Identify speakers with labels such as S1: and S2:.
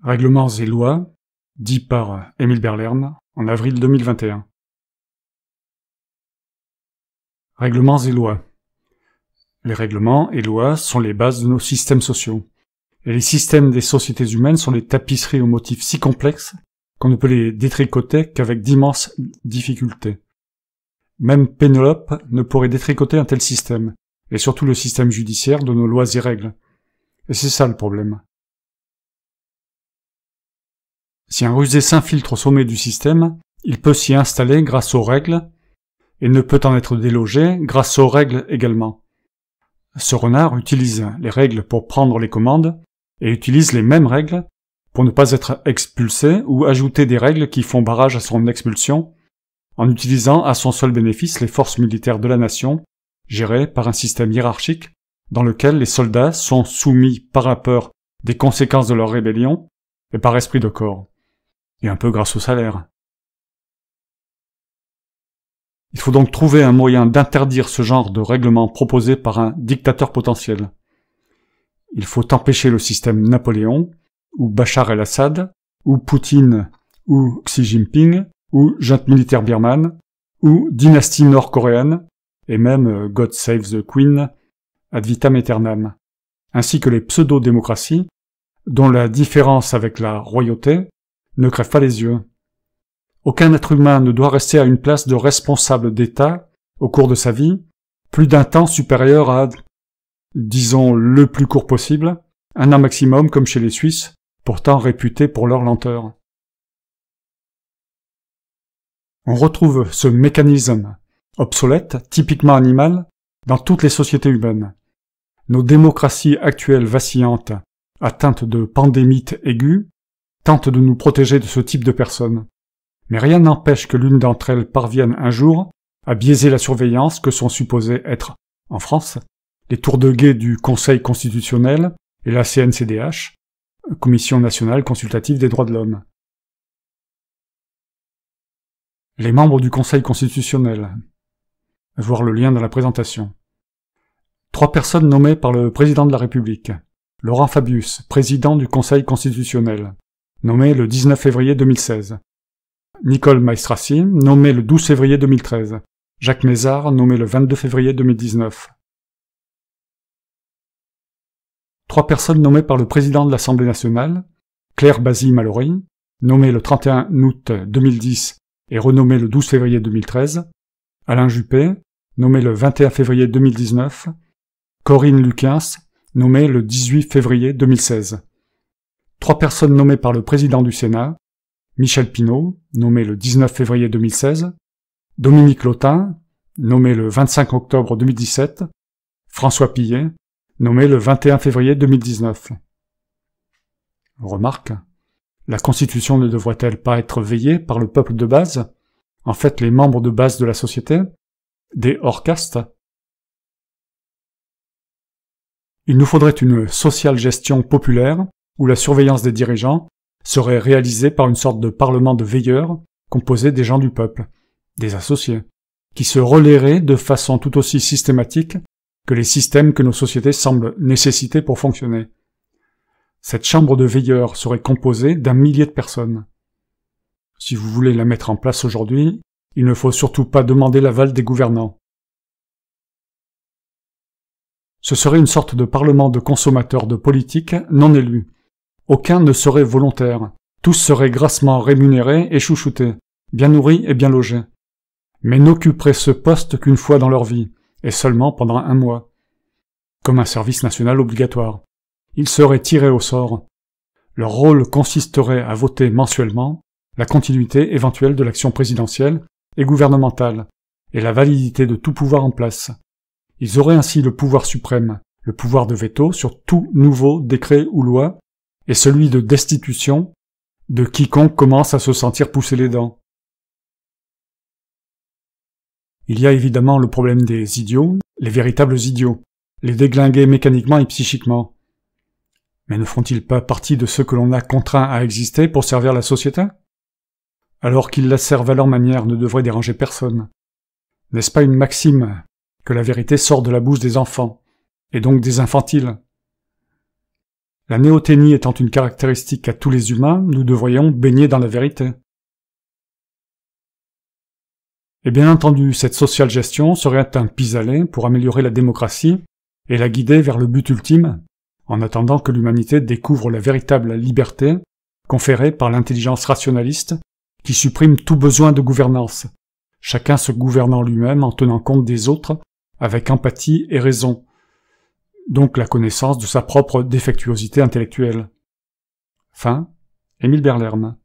S1: Règlements et lois, dit par Émile Berlern, en avril 2021. Règlements et lois. Les règlements et lois sont les bases de nos systèmes sociaux. Et les systèmes des sociétés humaines sont des tapisseries aux motifs si complexes qu'on ne peut les détricoter qu'avec d'immenses difficultés. Même Pénélope ne pourrait détricoter un tel système, et surtout le système judiciaire de nos lois et règles. Et c'est ça le problème. Si un rusé s'infiltre au sommet du système, il peut s'y installer grâce aux règles, et ne peut en être délogé grâce aux règles également. Ce renard utilise les règles pour prendre les commandes, et utilise les mêmes règles pour ne pas être expulsé ou ajouter des règles qui font barrage à son expulsion, en utilisant à son seul bénéfice les forces militaires de la nation, gérées par un système hiérarchique dans lequel les soldats sont soumis par la peur des conséquences de leur rébellion et par esprit de corps, et un peu grâce au salaire. Il faut donc trouver un moyen d'interdire ce genre de règlement proposé par un dictateur potentiel. Il faut empêcher le système Napoléon, ou Bachar el-Assad, ou Poutine, ou Xi Jinping, ou junte militaire birmane, ou dynastie nord-coréenne, et même God Save the Queen, ad vitam aeternam, ainsi que les pseudo-démocraties, dont la différence avec la royauté ne crève pas les yeux. Aucun être humain ne doit rester à une place de responsable d'État au cours de sa vie, plus d'un temps supérieur à, disons, le plus court possible, un an maximum comme chez les Suisses, pourtant réputés pour leur lenteur. On retrouve ce mécanisme obsolète, typiquement animal, dans toutes les sociétés humaines. Nos démocraties actuelles vacillantes, atteintes de pandémites aiguës, tentent de nous protéger de ce type de personnes. Mais rien n'empêche que l'une d'entre elles parvienne un jour à biaiser la surveillance que sont supposées être, en France, les tours de guet du Conseil constitutionnel et la CNCDH, Commission nationale consultative des droits de l'homme. Les membres du Conseil constitutionnel. Voir le lien dans la présentation. 3 personnes nommées par le président de la République. Laurent Fabius, président du Conseil constitutionnel, nommé le 19 février 2016. Nicole Maestrassi, nommé le 12 février 2013. Jacques Mézard, nommé le 22 février 2019. 3 personnes nommées par le président de l'Assemblée nationale. Claire Basile-Mallory, nommée le 31 août 2010 et renommée le 12 février 2013. Alain Juppé, nommé le 21 février 2019. Corinne Lukens, nommée le 18 février 2016. 3 personnes nommées par le président du Sénat. Michel Pineau, nommé le 19 février 2016, Dominique Lotin, nommé le 25 octobre 2017, François Pillet, nommé le 21 février 2019. Remarque, la Constitution ne devrait-elle pas être veillée par le peuple de base, en fait les membres de base de la société, des hors-castes? Il nous faudrait une sociale gestion populaire, où la surveillance des dirigeants serait réalisée par une sorte de parlement de veilleurs composé des gens du peuple, des associés, qui se relaieraient de façon tout aussi systématique que les systèmes que nos sociétés semblent nécessiter pour fonctionner. Cette chambre de veilleurs serait composée d'1 millier de personnes. Si vous voulez la mettre en place aujourd'hui, il ne faut surtout pas demander l'aval des gouvernants. Ce serait une sorte de parlement de consommateurs de politique non élus. Aucun ne serait volontaire, tous seraient grassement rémunérés et chouchoutés, bien nourris et bien logés, mais n'occuperaient ce poste qu'une fois dans leur vie, et seulement pendant 1 mois, comme un service national obligatoire. Ils seraient tirés au sort. Leur rôle consisterait à voter mensuellement la continuité éventuelle de l'action présidentielle et gouvernementale, et la validité de tout pouvoir en place. Ils auraient ainsi le pouvoir suprême, le pouvoir de veto sur tout nouveau décret ou loi, et celui de destitution de quiconque commence à se sentir pousser les dents. Il y a évidemment le problème des idiots, les véritables idiots, les déglingués mécaniquement et psychiquement. Mais ne font-ils pas partie de ceux que l'on a contraints à exister pour servir la société? Alors qu'ils la servent à leur manière ne devrait déranger personne. N'est-ce pas une maxime que la vérité sort de la bouche des enfants, et donc des infantiles? La néothénie étant une caractéristique à tous les humains, nous devrions baigner dans la vérité. Et bien entendu, cette social gestion serait un pis-aller pour améliorer la démocratie et la guider vers le but ultime, en attendant que l'humanité découvre la véritable liberté conférée par l'intelligence rationaliste qui supprime tout besoin de gouvernance, chacun se gouvernant lui-même en tenant compte des autres avec empathie et raison, donc la connaissance de sa propre défectuosité intellectuelle. Fin, Émile Berlerme.